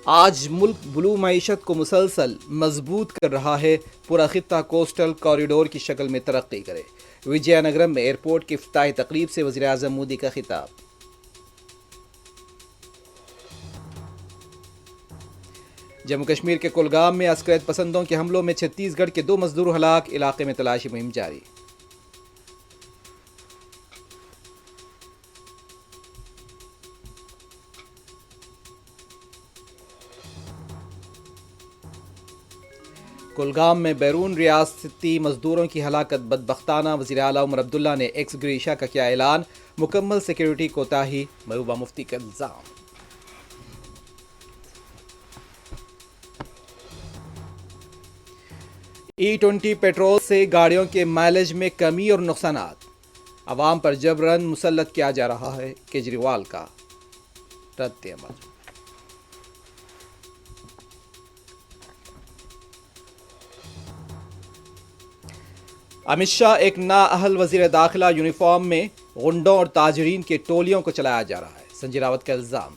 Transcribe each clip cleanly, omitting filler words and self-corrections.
آج ملک بلو معیشت کو مسلسل مضبوط کر رہا ہے، پورا خطہ کوسٹل کوریڈور کی شکل میں ترقی کرے۔ وجے نگرم میں ایئرپورٹ کی افتتاحی تقریب سے وزیر اعظم مودی کا خطاب۔ جموں کشمیر کے کولگام میں عسکریت پسندوں کے حملوں میں چھتیس گڑھ کے 2 مزدور ہلاک، علاقے میں تلاشی مہم جاری۔ کولگام میں بیرون ریاستی مزدوروں کی ہلاکت بدبختانہ، وزیر اعلیٰ عمر عبداللہ نے ایکس گریشیا کا کیا اعلان، مکمل سیکیورٹی کوتاہی، محبوبہ مفتی کا الزام۔ E20 پیٹرول سے گاڑیوں کے مائلیج میں کمی اور نقصانات، عوام پر جبراً مسلط کیا جا رہا ہے، کیجریوال کا رد عمل۔ امت شاہ ایک نااہل وزیر داخلہ، یونیفارم میں غنڈوں اور تاجرین کے ٹولیوں کو چلایا جا رہا ہے، سنجے راوت کا الزام۔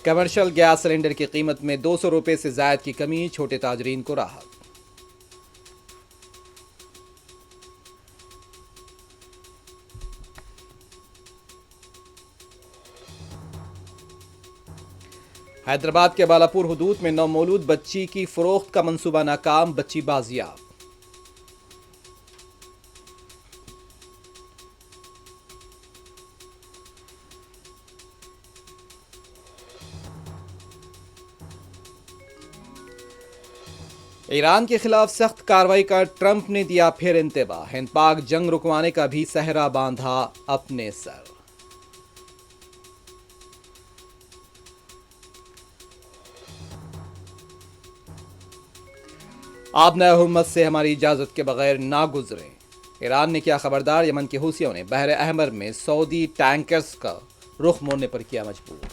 کمرشل گیس سلنڈر کی قیمت میں 200 روپے سے زائد کی کمی، چھوٹے تاجرین کو راحت۔ حیدرآباد کے بالاپور حدود میں نومولود بچی کی فروخت کا منصوبہ ناکام، بچی بازیاب۔ ایران کے خلاف سخت کارروائی کا ٹرمپ نے دیا پھر انتباہ، ہند پاک جنگ رکوانے کا بھی سہرا باندھا اپنے سر۔ آپ نئے حکومت سے ہماری اجازت کے بغیر نہ گزریں، ایران نے کیا خبردار، یمن کے حوثیوں نے بحر احمر میں سعودی ٹینکرز کا رخ موڑنے پر کیا مجبور۔